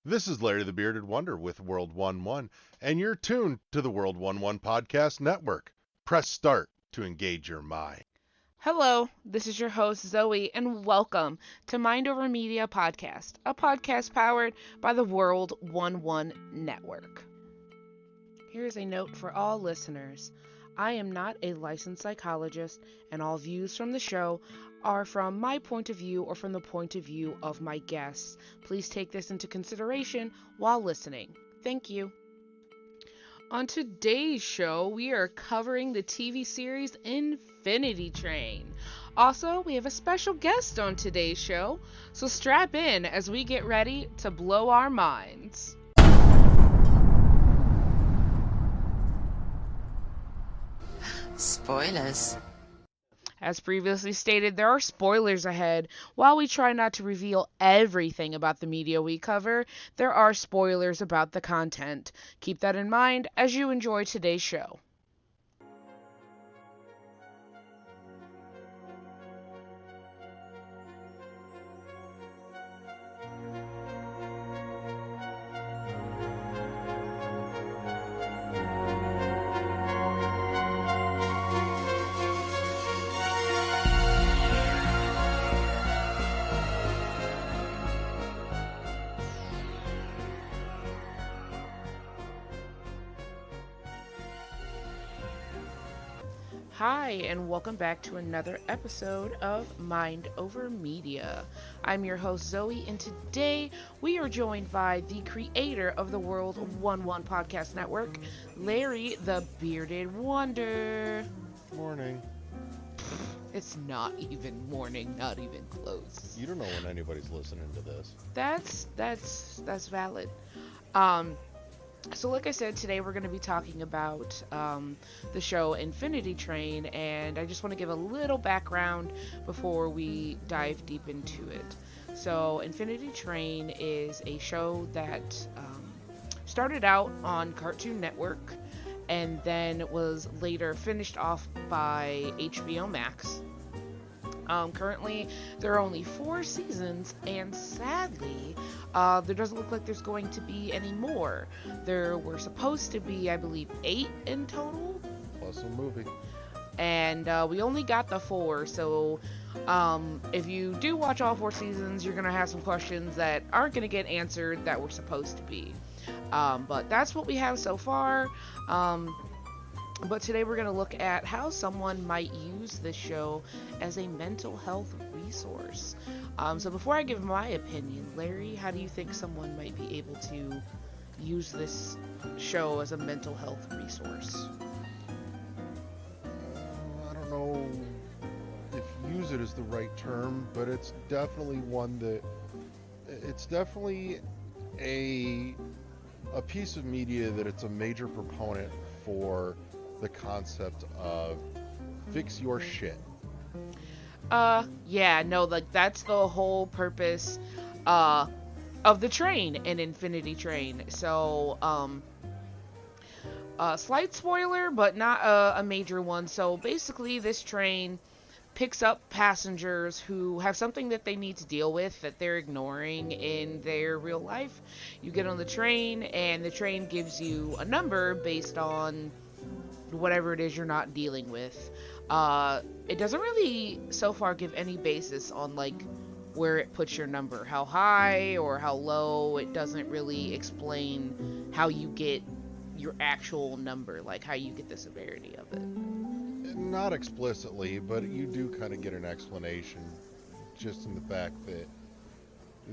This is Larry the Bearded Wonder with World 1-1, and you're tuned to the World 1-1 Podcast Network. Press start to engage your mind. Hello, this is your host Zoe, and welcome to Mind Over Media Podcast, a podcast powered by the World 1-1 Network. Here's a note for all listeners. I am not a licensed psychologist, and all views from the show are from my point of view or from the point of view of my guests. Please take this into consideration while listening. Thank you. On today's show, we are covering the TV series Infinity Train. Also, we have a special guest on today's show, so strap in as we get ready to blow our minds. Spoilers. As previously stated, there are spoilers ahead. While we try not to reveal everything about the media we cover, there are spoilers about the content. Keep that in mind as you enjoy today's show. Hi, and welcome back to another episode of Mind Over Media. I'm your host Zoe, and today we are joined by the creator of the World 1-1 Podcast Network, Larry the Bearded Wonder. Morning. It's not even morning, not even close. You don't know when anybody's listening to this. That's valid. So like I said, today we're going to be talking about the show Infinity Train, and I just want to give a little background before we dive deep into it. So Infinity Train is a show that started out on Cartoon Network and then was later finished off by HBO Max. Currently, there are only 4 seasons, and sadly, there doesn't look like there's going to be any more. There were supposed to be, I believe, 8 in total. Plus a movie. And we only got the 4, so if you do watch all 4 seasons, you're going to have some questions that aren't going to get answered that were supposed to be. But that's what we have so far. But today we're going to look at how someone might use this show as a mental health resource. So before I give my opinion, Larry, how do you think someone might be able to use this show as a mental health resource? I don't know if use it is the right term, but it's definitely one that it's definitely a piece of media that it's a major proponent for the concept of fix your shit. Yeah, no, like that's the whole purpose of the train in Infinity Train. So slight spoiler, but not a major one. So basically this train picks up passengers who have something that they need to deal with that they're ignoring in their real life. You get on the train and the train gives you a number based on whatever it is you're not dealing with. It doesn't really so far give any basis on like where it puts your number, how high or how low. It doesn't really explain how you get your actual number, like how you get the severity of it. Not explicitly, but you do kind of get an explanation just in the fact that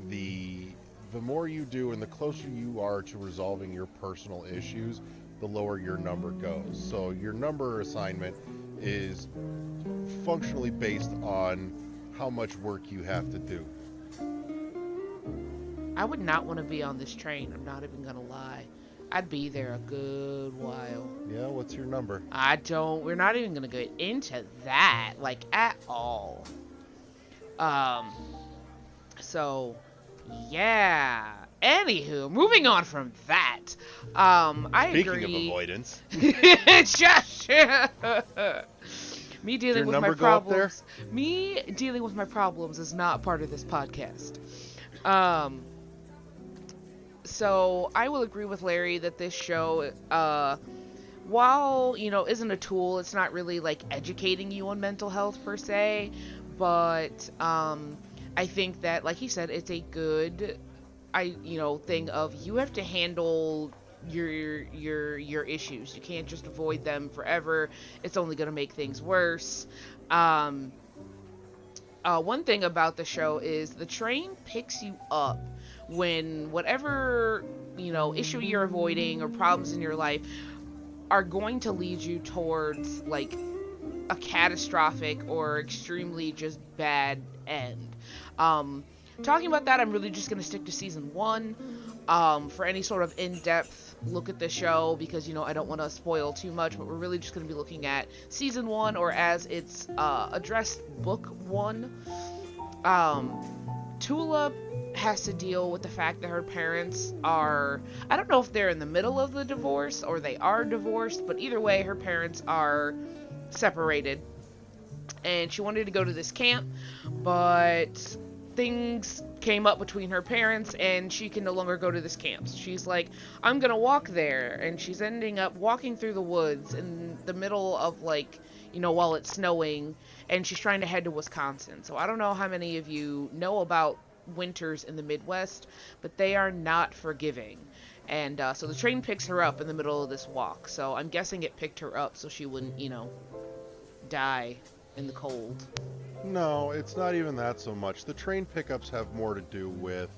the more you do and the closer you are to resolving your personal issues, the lower your number goes. So your number assignment is functionally based on how much work you have to do. I would not want to be on this train, I'm not even gonna lie. I'd be there a good while. Yeah, what's your number? We're not even gonna get into that, like, at all. So, yeah. Anywho, moving on from that. I Speaking agree. of avoidance. Shush. Me dealing with my number go up there? problems. Me dealing with my problems is not part of this podcast. So I will agree with Larry that this show, while, isn't a tool, it's not really like educating you on mental health per se, but I think that, like he said, it's a good, thing of you have to handle your issues. You can't just avoid them forever. It's only going to make things worse. One thing about the show is the train picks you up when whatever, issue you're avoiding or problems in your life are going to lead you towards like a catastrophic or extremely just bad end. Talking about that, I'm really just going to stick to season 1 for any sort of in-depth look at the show, because I don't want to spoil too much, but we're really just going to be looking at season 1, or as it's addressed, book 1. Tulip has to deal with the fact that her parents are, I don't know if they're in the middle of the divorce or they are divorced, but either way, her parents are separated, and she wanted to go to this camp, but things came up between her parents and she can no longer go to this camp. So she's like, I'm gonna walk there, and she's ending up walking through the woods in the middle of while it's snowing, and she's trying to head to Wisconsin. So I don't know how many of you know about winters in the Midwest, but they are not forgiving. And so the train picks her up in the middle of this walk. So I'm guessing it picked her up so she wouldn't, die in the cold. No, it's not even that so much. The train pickups have more to do with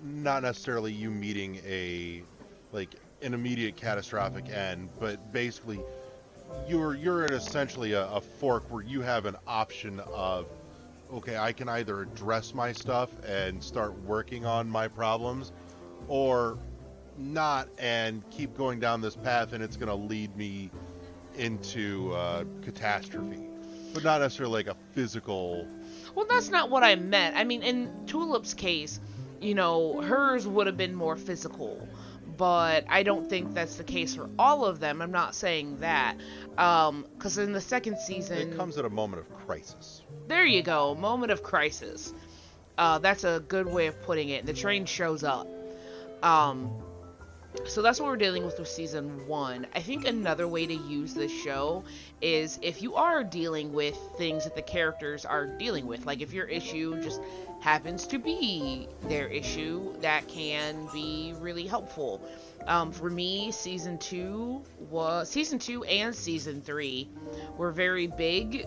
not necessarily you meeting an immediate catastrophic end, but basically you're at essentially a fork where you have an option of, okay, I can either address my stuff and start working on my problems, or not and keep going down this path, and it's going to lead me into catastrophe. But not necessarily like a physical... Well, that's not what I meant. I mean, in Tulip's case, hers would have been more physical. But I don't think that's the case for all of them. I'm not saying that. Because in the second season... It comes at a moment of crisis. There you go. Moment of crisis. That's a good way of putting it. The train shows up. So that's what we're dealing with season 1. I think another way to use this show is if you are dealing with things that the characters are dealing with, like if your issue just happens to be their issue, that can be really helpful. For me, season 2 and season 3 were very big,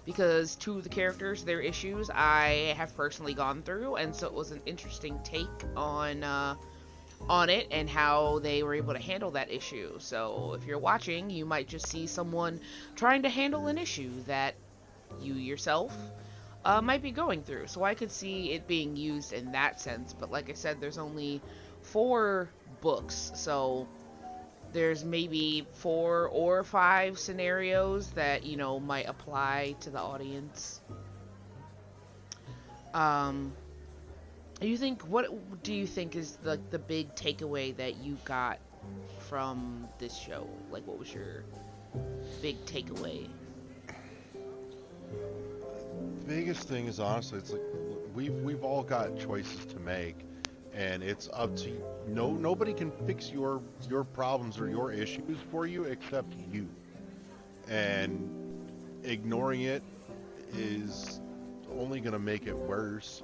because two of the characters, their issues, I have personally gone through, and so it was an interesting take on it and how they were able to handle that issue. So if you're watching, you might just see someone trying to handle an issue that you yourself might be going through. So I could see it being used in that sense. But like I said, there's only 4 books, so there's maybe 4 or 5 scenarios that might apply to the audience. What do you think is the big takeaway that you got from this show? Like, what was your big takeaway? The biggest thing is, honestly, it's like we've all got choices to make, and it's up to you. Nobody can fix your problems or your issues for you except you. And ignoring it is only going to make it worse.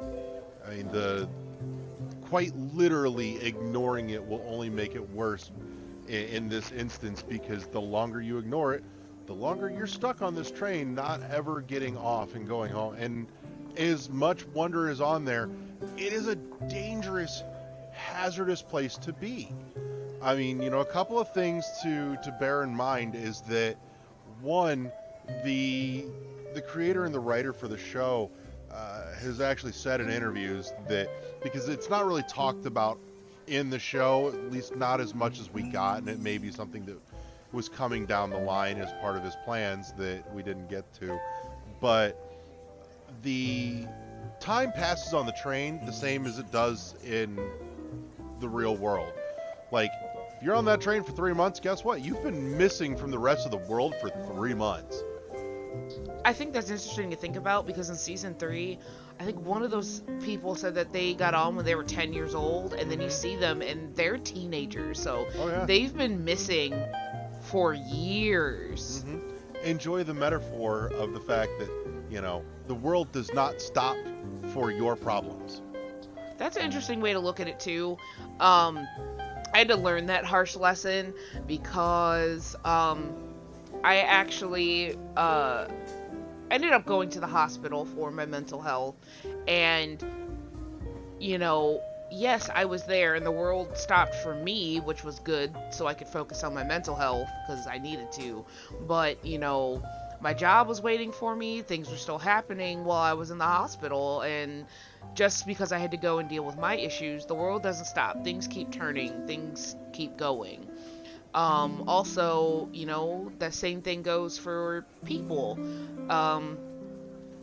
I mean, quite literally ignoring it will only make it worse in this instance, because the longer you ignore it, the longer you're stuck on this train, not ever getting off and going home. And as much wonder is on there, it is a dangerous, hazardous place to be. I mean, a couple of things to bear in mind is that, one, the creator and the writer for the show has actually said in interviews that, because it's not really talked about in the show, at least not as much as we got, and it may be something that was coming down the line as part of his plans that we didn't get to, but the time passes on the train the same as it does in the real world. Like, if you're on that train for 3 months, guess what? You've been missing from the rest of the world for 3 months. I think that's interesting to think about, because in season 3, I think one of those people said that they got on when they were 10 years old, and then you see them and they're teenagers, so they've been missing for years. Enjoy the metaphor of the fact that, you know, the world does not stop for your problems. That's an interesting way to look at it too. I had to learn that harsh lesson because I actually ended up going to the hospital for my mental health, and you know, yes, I was there and the world stopped for me, which was good, so I could focus on my mental health because I needed to. But, you know, my job was waiting for me, things were still happening while I was in the hospital, and just because I had to go and deal with my issues, the world doesn't stop. Things keep turning, things keep going. Also, you know, the same thing goes for people.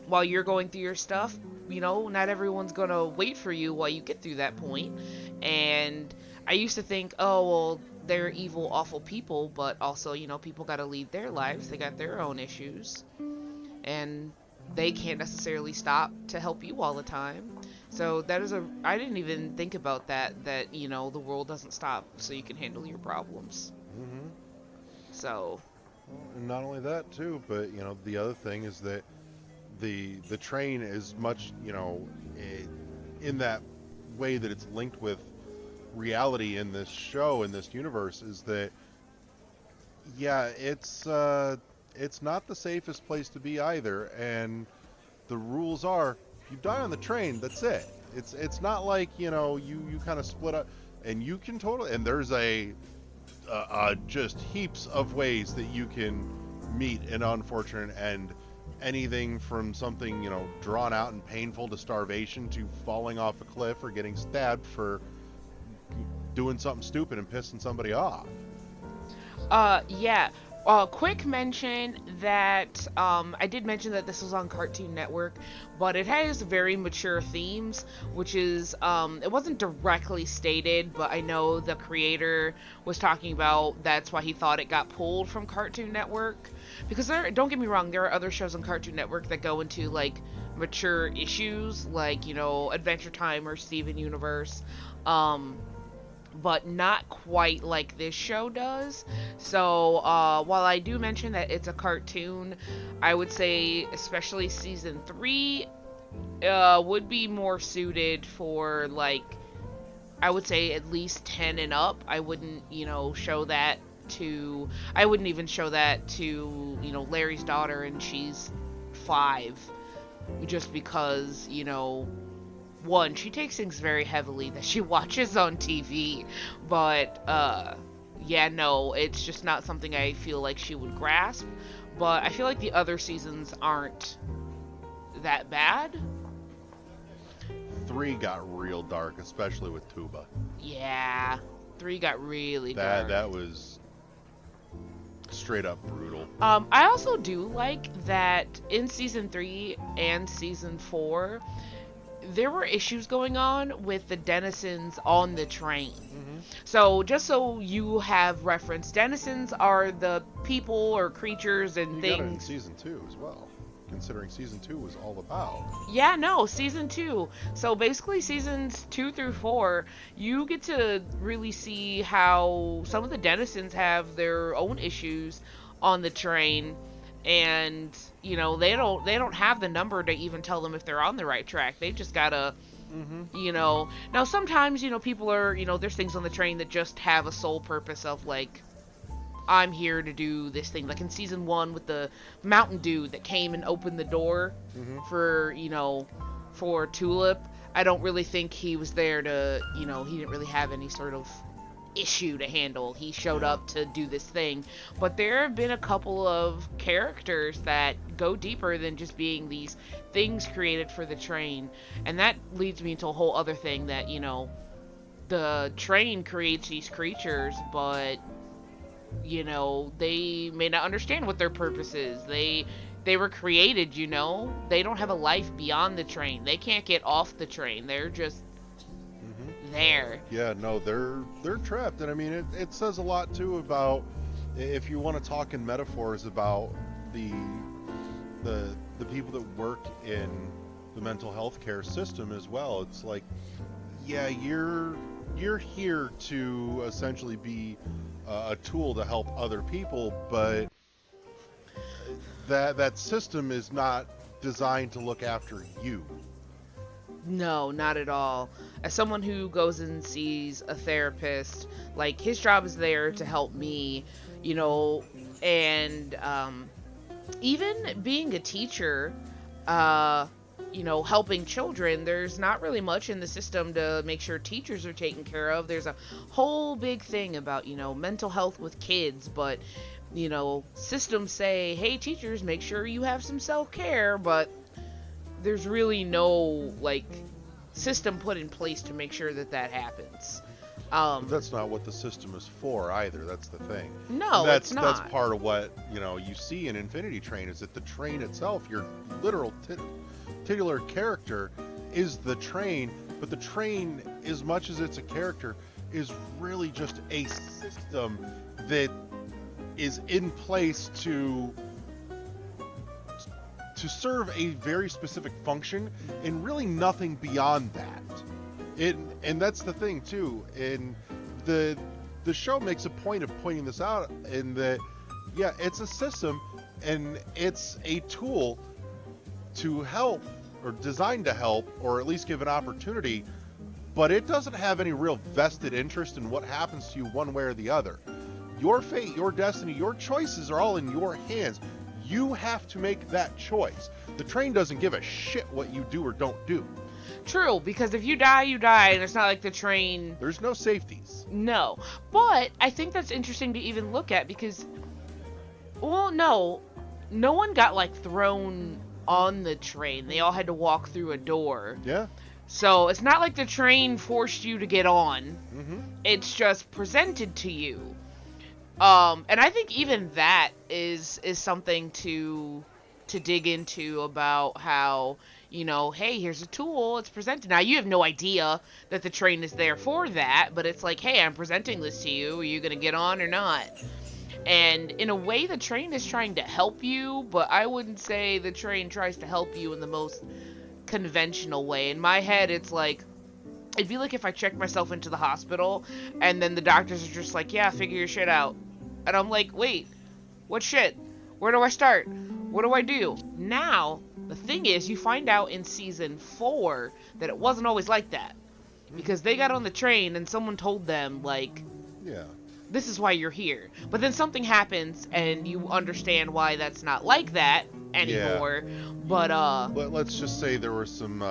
While you're going through your stuff, you know, not everyone's gonna wait for you while you get through that point. And I used to think, oh, well, they're evil, awful people, but also, you know, people gotta lead their lives. They got their own issues. And they can't necessarily stop to help you all the time. So I didn't even think about that, you know, the world doesn't stop so you can handle your problems. So. And not only that, too, but, you know, the other thing is that the train is much, you know, in that way that it's linked with reality in this show, in this universe, is that, yeah, it's not the safest place to be either, and the rules are, if you die on the train, that's it. It's not like, you know, you kind of split up, and you can totally, and there's just heaps of ways that you can meet an unfortunate end. Anything from something, you know, drawn out and painful to starvation to falling off a cliff or getting stabbed for doing something stupid and pissing somebody off. Yeah. Quick mention that I did mention that this was on Cartoon Network, but it has very mature themes, which is it wasn't directly stated, but I know the creator was talking about that's why he thought it got pulled from Cartoon Network. Because don't get me wrong, there are other shows on Cartoon Network that go into like mature issues, like, you know, Adventure Time or Steven Universe. But not quite like this show does. So while I do mention that it's a cartoon, I would say especially season 3 would be more suited for, like, I would say at least 10 and up. I wouldn't, you know, I wouldn't even show that to, you know, Larry's daughter and she's 5, just because, you know, one, she takes things very heavily that she watches on TV, but yeah, no, it's just not something I feel like she would grasp. But I feel like the other seasons aren't that bad. 3 got real dark, especially with Tuba. Yeah, 3 got really dark. That was straight up brutal. I also do like that in season 3 and season 4, there were issues going on with the denizens on the train. So just so you have reference, denizens are the people or creatures and things. You got it in season 2 as well, considering season 2 was all about. Yeah, no, season 2. So basically seasons 2 through 4, you get to really see how some of the denizens have their own issues on the train. And, you know, they don't have the number to even tell them if they're on the right track. They just gotta, you know. Now, sometimes, you know, people are, you know, there's things on the train that just have a sole purpose of, like, I'm here to do this thing. Like in season 1 with the mountain dude that came and opened the door for, you know, for Tulip. I don't really think he was there to, you know, he didn't really have any sort of issue to handle. He showed up to do this thing. But there have been a couple of characters that go deeper than just being these things created for the train. And that leads me into a whole other thing that, you know, the train creates these creatures, but, you know, they may not understand what their purpose is. They were created, you know. They don't have a life beyond the train. They can't get off the train. They're just there. Yeah, no, they're trapped, and I mean it says a lot too about, if you want to talk in metaphors, about the people that work in the mental health care system as well. It's like, yeah, you're here to essentially be a tool to help other people, but that system is not designed to look after you. No, not at all. As someone who goes and sees a therapist, like his job is there to help me, you know, and even being a teacher, you know, helping children, there's not really much in the system to make sure teachers are taken care of. There's a whole big thing about, you know, mental health with kids, but, you know, systems say, hey, teachers, make sure you have some self-care, but there's really no, like, system put in place to make sure that happens. But that's not what the system is for either. That's the thing. No, it's not. That's part of what, you know, you see in Infinity Train, is that the train itself, your literal titular character, is the train, but the train, as much as it's a character, is really just a system that is in place to serve a very specific function, and really nothing beyond that. And that's the thing too. And the show makes a point of pointing this out, in that, yeah, it's a system and it's a tool to help, or designed to help, or at least give an opportunity, but it doesn't have any real vested interest in what happens to you one way or the other. Your fate, your destiny, your choices are all in your hands. You have to make that choice. The train doesn't give a shit what you do or don't do. True, because if you die, you die, and it's not like the train... There's no safeties. No. But I think that's interesting to even look at, because... Well, no one got, like, thrown on the train. They all had to walk through a door. Yeah. So it's not like the train forced you to get on. Mm-hmm. It's just presented to you. And I think even that is something to dig into, about how, you know, hey, here's a tool, it's presented. Now, you have no idea that the train is there for that, but it's like, hey, I'm presenting this to you. Are you going to get on or not? And in a way, the train is trying to help you, but I wouldn't say the train tries to help you in the most conventional way. In my head, it's like, it'd be like if I checked myself into the hospital, and then the doctors are just like, yeah, figure your shit out. And I'm like, wait, what shit? Where do I start? What do I do? Now, the thing is, you find out in season 4 that it wasn't always like that. Because they got on the train and someone told them, like, Yeah. this is why you're here. But then something happens and you understand why that's not like that anymore. Yeah. But, let's just say there were some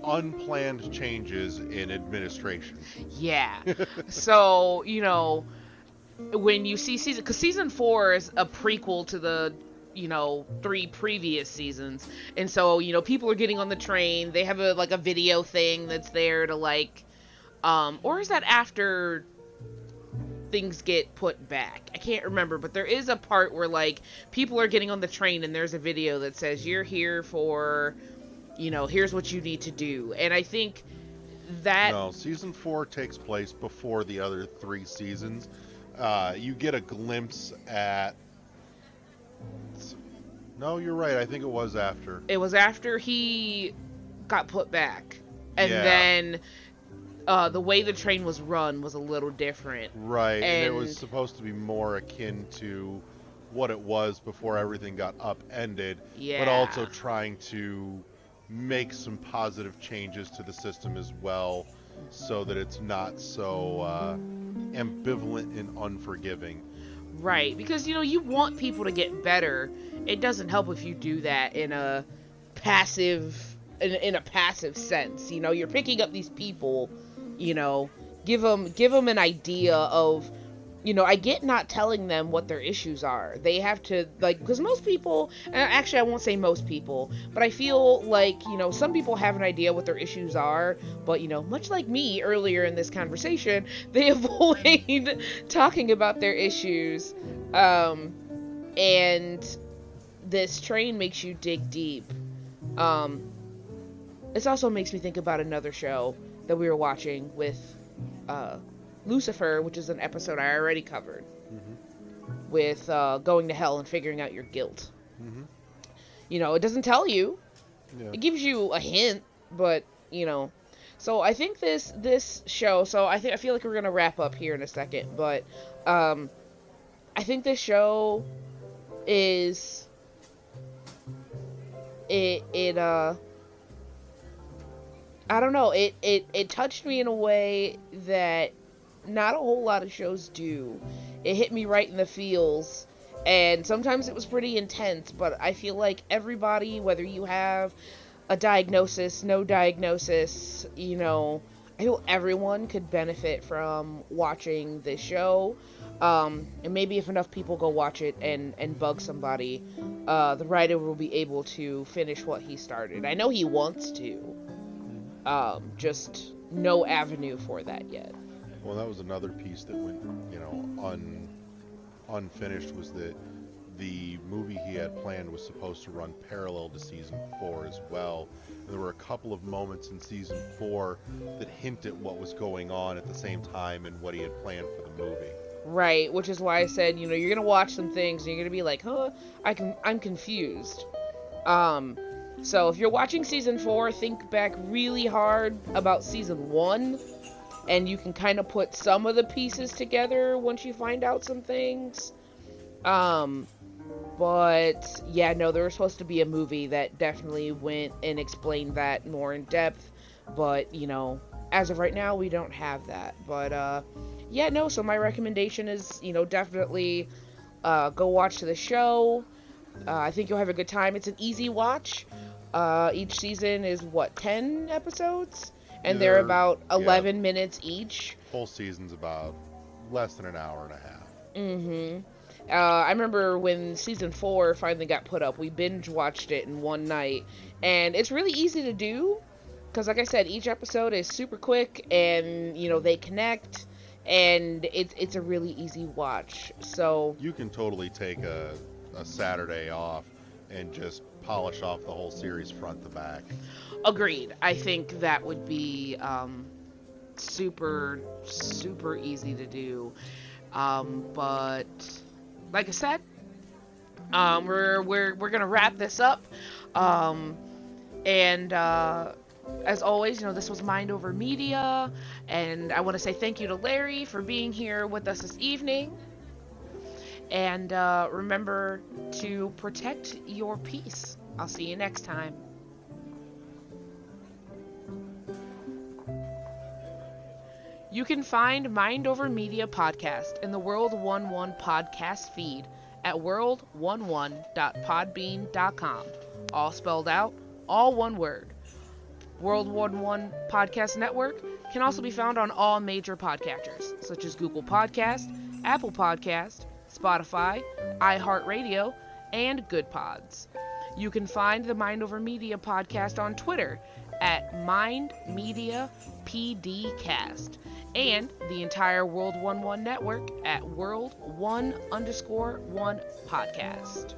unplanned changes in administration. Yeah. So, you know, when you see because season 4 is a prequel to the, you know, 3 previous seasons, and so, you know, people are getting on the train. They have a video thing that's there to, like, or is that after things get put back? I can't remember, but there is a part where, like, people are getting on the train and there's a video that says, you're here for, you know, here's what you need to do. And I think that... No, season 4 takes place before the other 3 seasons. You get a glimpse at... No, you're right. I think it was after. It was after he got put back. And Yeah. then the way the train was run was a little different. Right, and it was supposed to be more akin to what it was before everything got upended. Yeah. But also trying to make some positive changes to the system as well, so that it's not so ambivalent and unforgiving. Right, because, you know, you want people to get better. It doesn't help if you do that in a passive sense. You know, you're picking up these people, you know, give them an idea of, you know, I get not telling them what their issues are. They have to, like, because most people, and actually I won't say most people, but I feel like, you know, some people have an idea what their issues are, but, you know, much like me earlier in this conversation, they avoid talking about their issues. And this train makes you dig deep. This also makes me think about another show that we were watching with Lucifer, which is an episode I already covered, with going to hell and figuring out your guilt. It doesn't tell you. Yeah. It gives you a hint, but so I think this show. So I feel like we're gonna wrap up here in a second, but I think this show is it I don't know, it touched me in a way that not a whole lot of shows do. It hit me right in the feels, and sometimes it was pretty intense, but I feel like everybody, whether you have a diagnosis, no diagnosis, I feel everyone could benefit from watching this show. And maybe if enough people go watch it and bug somebody, the writer will be able to finish what he started. I know he wants to. Just no avenue for that yet. Well, that was another piece that went, unfinished, was that the movie he had planned was supposed to run parallel to season 4 as well. And there were a couple of moments in season 4 that hinted what was going on at the same time and what he had planned for the movie. Right, which is why I said, you're gonna watch some things and you're gonna be like, huh, I'm confused. So if you're watching season 4, think back really hard about season 1, and you can kind of put some of the pieces together once you find out some things. But yeah, no, there was supposed to be a movie that definitely went and explained that more in depth, but as of right now, we don't have that. But yeah, no, so my recommendation is, definitely go watch the show. I think you'll have a good time. It's an easy watch. Each season is 10 episodes? And they're about 11 minutes each. Whole season's about less than an hour and a half. Mm-hmm. I remember when season 4 finally got put up, we binge watched it in one night. And it's really easy to do. Because like I said, each episode is super quick and, they connect. And it's a really easy watch. So you can totally take a Saturday off and just polish off the whole series front to back. Agreed. I think that would be super, super easy to do. But like I said, we're gonna wrap this up. And as always, this was Mind Over Media, and I want to say thank you to Larry for being here with us this evening. And remember to protect your peace. I'll see you next time. You can find Mind Over Media Podcast in the World 11 podcast feed at world11.podbean.com. All spelled out, all one word. World 11 Podcast Network can also be found on all major podcatchers, such as Google Podcast, Apple Podcast, Spotify, iHeartRadio, and Good Pods. You can find the Mind Over Media podcast on Twitter at MindMediaPDcast, and the entire World 11 network at World1_1 podcast.